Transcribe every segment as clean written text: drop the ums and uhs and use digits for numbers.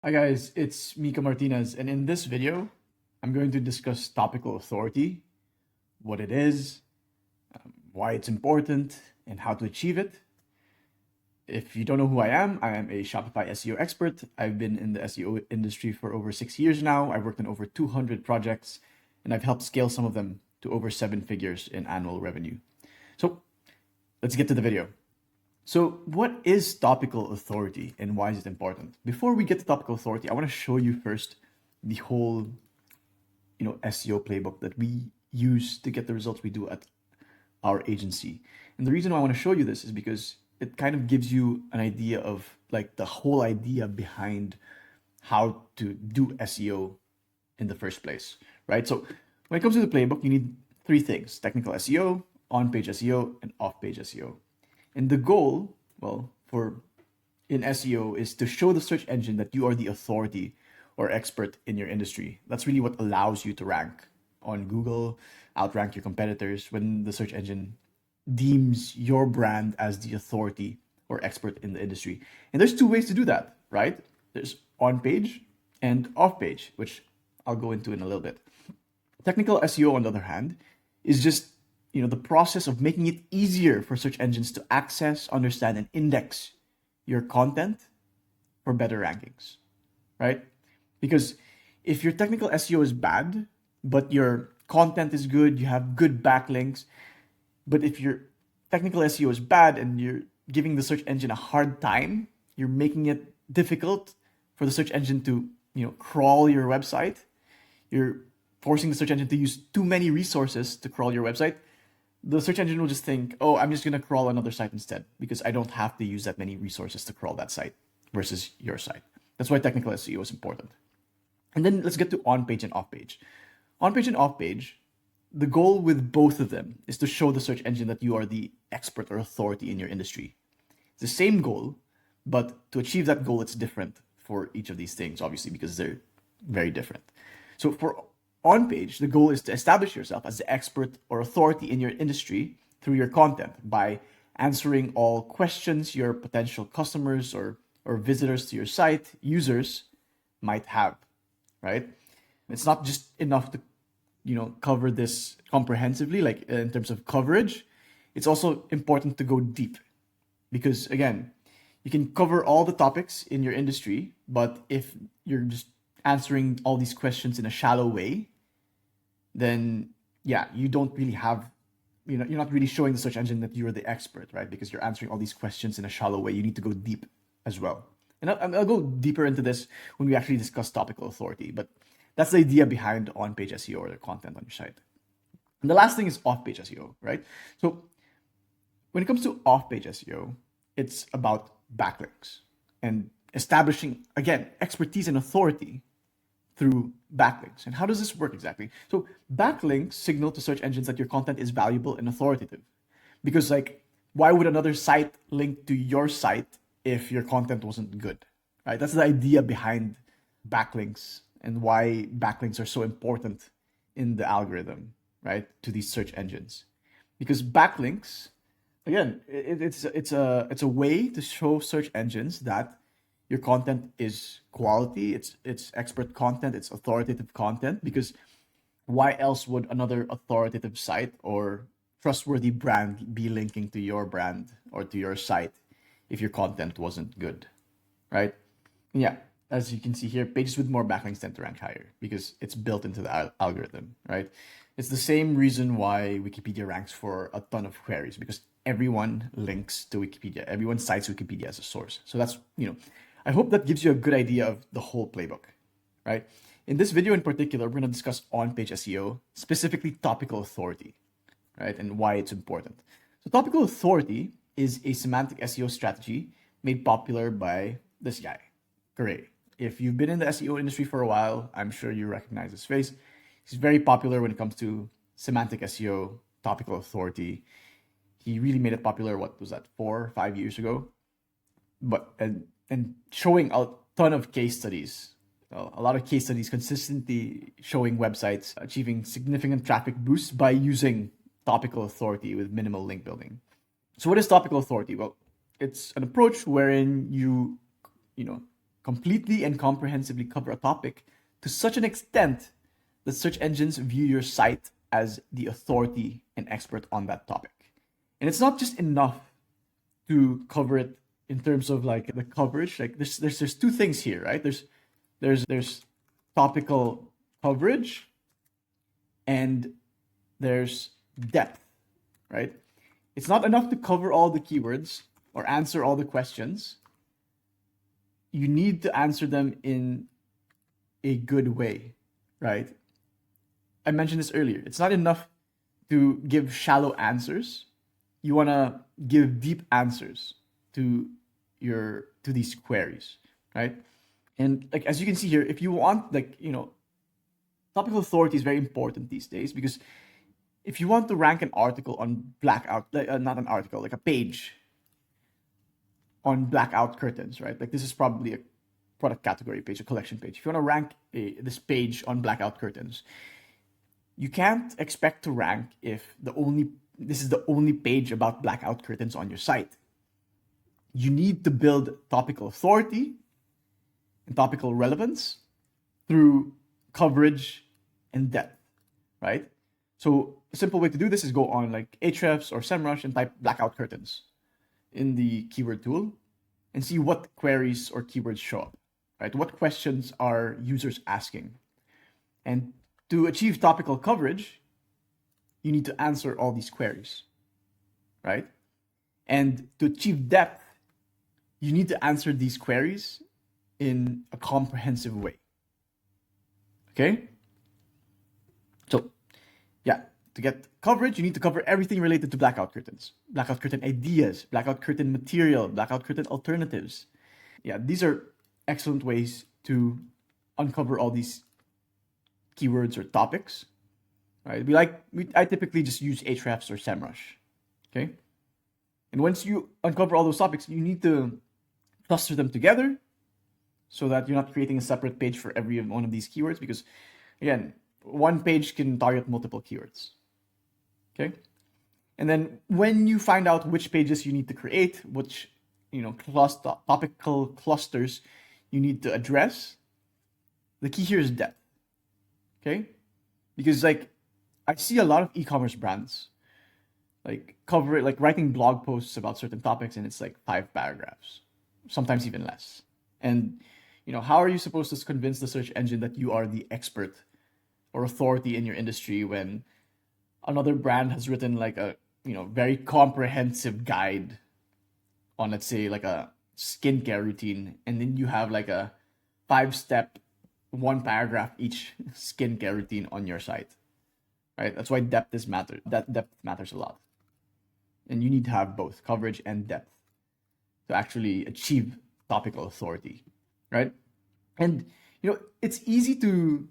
Hi guys, it's Mika Martinez, and in this video, I'm going to discuss topical authority, what it is, why it's important, and how to achieve it. If you don't know who I am a Shopify SEO expert. I've been in the SEO industry for over 6 years now. I've worked on over 200 projects, and I've helped scale some of them to over 7 figures in annual revenue. So let's get to the video. So what is topical authority and why is it important? Before we get to topical authority, I want to show you first the whole, SEO playbook that we use to get the results we do at our agency. And the reason why I want to show you this is because it kind of gives you an idea of like the whole idea behind how to do SEO in the first place, right? So when it comes to the playbook, you need three things: technical SEO, on-page SEO, and off-page SEO. And the goal, for in SEO is to show the search engine that you are the authority or expert in your industry. That's really what allows you to rank on Google, outrank your competitors when the search engine deems your brand as the authority or expert in the industry. And there's two ways to do that, right? There's on page and off page, which I'll go into in a little bit. Technical SEO, on the other hand, is just the process of making it easier for search engines to access, understand, and index your content for better rankings, right? Because if your technical SEO is bad, but your content is good, you have good backlinks, but if your technical SEO is bad and you're giving the search engine a hard time, you're making it difficult for the search engine to, crawl your website, you're forcing the search engine to use too many resources to crawl your website, the search engine will just think, oh, I'm just going to crawl another site instead because I don't have to use that many resources to crawl that site versus your site. That's why technical SEO is important. And then let's get to on-page and off-page. On-page and off-page, the goal with both of them is to show the search engine that you are the expert or authority in your industry. It's the same goal, but to achieve that goal, it's different for each of these things, obviously, because they're very different. So for on page, the goal is to establish yourself as the expert or authority in your industry through your content by answering all questions your potential customers or visitors to your site, users, might have, right? It's not just enough to, cover this comprehensively, like in terms of coverage. It's also important to go deep because, again, you can cover all the topics in your industry, but if you're just answering all these questions in a shallow way, then yeah, you don't really have, you're not really showing the search engine that you're the expert, right? Because you're answering all these questions in a shallow way. You need to go deep as well. And I'll go deeper into this when we actually discuss topical authority, but that's the idea behind on-page SEO or the content on your site. And the last thing is off-page SEO, right? So when it comes to off-page SEO, it's about backlinks and establishing, again, expertise and authority through backlinks. And how does this work exactly? So backlinks signal to search engines that your content is valuable and authoritative. Because why would another site link to your site if your content wasn't good, right? That's the idea behind backlinks and why backlinks are so important in the algorithm, right? To these search engines. Because backlinks, again, it's a way to show search engines that your content is quality, it's expert content, it's authoritative content, because why else would another authoritative site or trustworthy brand be linking to your brand or to your site if your content wasn't good, right? And yeah, as you can see here, pages with more backlinks tend to rank higher because it's built into the algorithm, right? It's the same reason why Wikipedia ranks for a ton of queries, because everyone links to Wikipedia. Everyone cites Wikipedia as a source. So that's, I hope that gives you a good idea of the whole playbook, right? In this video in particular, we're going to discuss on-page SEO, specifically topical authority, right? And why it's important. So topical authority is a semantic SEO strategy made popular by this guy, Gray. If you've been in the SEO industry for a while, I'm sure you recognize his face. He's very popular when it comes to semantic SEO, topical authority. He really made it popular, what was that, 4 or 5 years ago? But and showing a ton of case studies, a lot of case studies consistently showing websites achieving significant traffic boosts by using topical authority with minimal link building. So what is topical authority? Well, it's an approach wherein you completely and comprehensively cover a topic to such an extent that search engines view your site as the authority and expert on that topic. And it's not just enough to cover it in terms of like the coverage. Like there's two things here, right? There's topical coverage and there's depth, right? It's not enough to cover all the keywords or answer all the questions. You need to answer them in a good way, right? I mentioned this earlier. It's not enough to give shallow answers. You want to give deep answers to these queries, right? And like as you can see here, if you want topical authority is very important these days, because if you want to rank an article on blackout, not an article, like a page on blackout curtains, right? Like this is probably a product category page, a collection page. If you want to rank this page on blackout curtains, you can't expect to rank if this is the only page about blackout curtains on your site. You need to build topical authority and topical relevance through coverage and depth, right? So a simple way to do this is go on like Ahrefs or SEMrush and type blackout curtains in the keyword tool and see what queries or keywords show up, right? What questions are users asking? And to achieve topical coverage, you need to answer all these queries, right? And to achieve depth, you need to answer these queries in a comprehensive way. Okay? So, yeah, to get coverage, you need to cover everything related to blackout curtains, blackout curtain ideas, blackout curtain material, blackout curtain alternatives. Yeah, these are excellent ways to uncover all these keywords or topics, right? I typically just use Ahrefs or SEMrush, okay? And once you uncover all those topics, you need to cluster them together so that you're not creating a separate page for every one of these keywords, because again, one page can target multiple keywords, okay? And then when you find out which pages you need to create, which topical clusters you need to address, the key here is depth, okay? Because like I see a lot of e-commerce brands writing blog posts about certain topics, and it's like 5 paragraphs, sometimes even less. And how are you supposed to convince the search engine that you are the expert or authority in your industry when another brand has written like a very comprehensive guide on, let's say, like a skincare routine, and then you have like a 5-step, 1 paragraph each skincare routine on your site, right? That's why depth matters a lot. And you need to have both coverage and depth to actually achieve topical authority, right? And it's easy to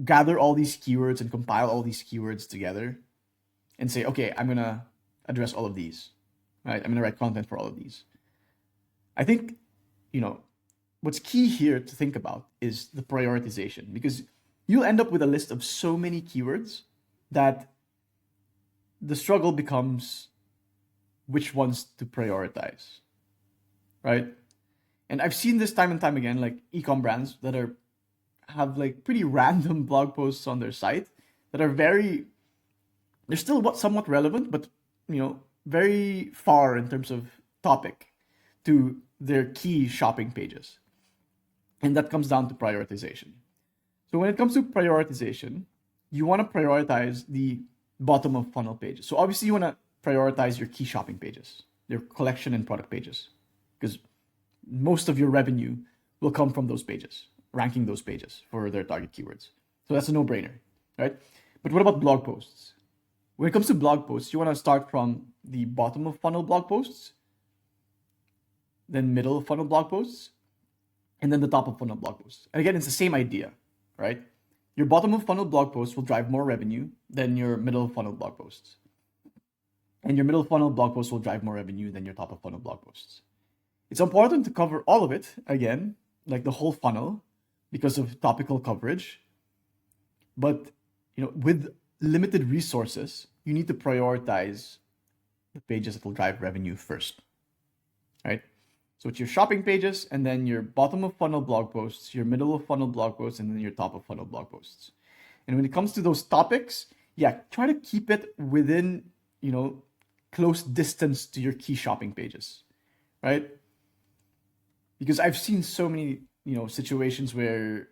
gather all these keywords and compile all these keywords together and say, okay, I'm gonna address all of these, right? I'm gonna write content for all of these. I think what's key here to think about is the prioritization, because you'll end up with a list of so many keywords that the struggle becomes which ones to prioritize, right? And I've seen this time and time again, like e-com brands that have like pretty random blog posts on their site that are they're still somewhat relevant, but very far in terms of topic to their key shopping pages. And that comes down to prioritization. So when it comes to prioritization, you want to prioritize the bottom of funnel pages. So obviously you want to prioritize your key shopping pages, your collection and product pages, because most of your revenue will come from those pages, ranking those pages for their target keywords. So that's a no-brainer, right? But what about blog posts? When it comes to blog posts, you want to start from the bottom of funnel blog posts, then middle of funnel blog posts, and then the top of funnel blog posts. And again, it's the same idea, right? Your bottom of funnel blog posts will drive more revenue than your middle of funnel blog posts. And your middle of funnel blog posts will drive more revenue than your top of funnel blog posts. It's important to cover all of it, again, like the whole funnel, because of topical coverage. But with limited resources, you need to prioritize the pages that will drive revenue first, right? So it's your shopping pages, and then your bottom of funnel blog posts, your middle of funnel blog posts, and then your top of funnel blog posts. And when it comes to those topics, yeah, try to keep it within, close distance to your key shopping pages, right? Because I've seen so many, situations where,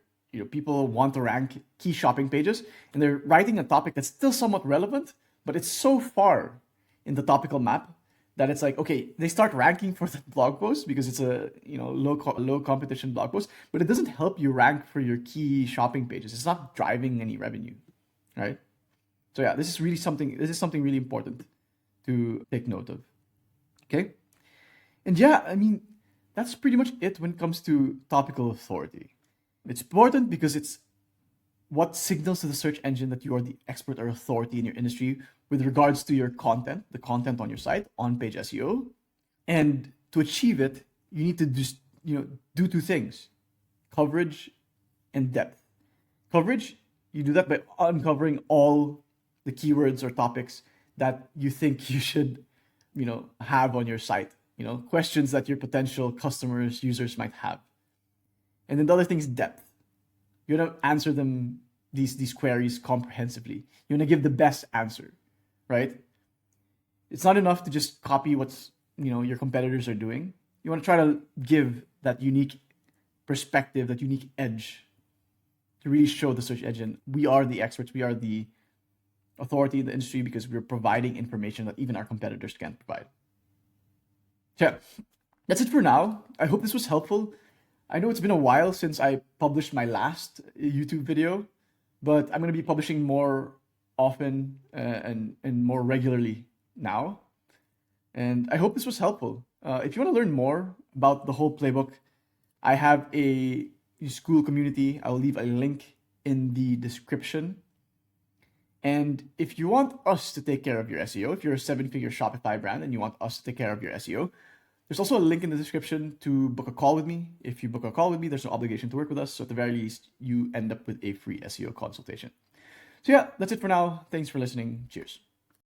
people want to rank key shopping pages and they're writing a topic that's still somewhat relevant, but it's so far in the topical map that it's like, okay, they start ranking for the blog post because it's a, low competition blog post, but it doesn't help you rank for your key shopping pages. It's not driving any revenue, right? So yeah, this is something really important to take note of. Okay. And yeah, I mean, that's pretty much it when it comes to topical authority. It's important because it's what signals to the search engine that you are the expert or authority in your industry with regards to your content, the content on your site, on-page SEO. And to achieve it, you need to just, do two things: coverage and depth. Coverage, you do that by uncovering all the keywords or topics that you think you should, have on your site, questions that your potential customers, users might have. And then the other thing is depth. You want to answer them, these queries comprehensively. You want to give the best answer, right? It's not enough to just copy what's, your competitors are doing. You want to try to give that unique perspective, that unique edge to really show the search engine we are the experts, we are the authority in the industry because we're providing information that even our competitors can't provide. Yeah, that's it for now. I hope this was helpful. I know it's been a while since I published my last YouTube video, but I'm going to be publishing more often and more regularly now. And I hope this was helpful. If you want to learn more about the whole playbook, I have a school community. I'll leave a link in the description. And if you want us to take care of your SEO, if you're a 7-figure Shopify brand and you want us to take care of your SEO, there's also a link in the description to book a call with me. If you book a call with me, there's no obligation to work with us. So at the very least, you end up with a free SEO consultation. So yeah, that's it for now. Thanks for listening. Cheers.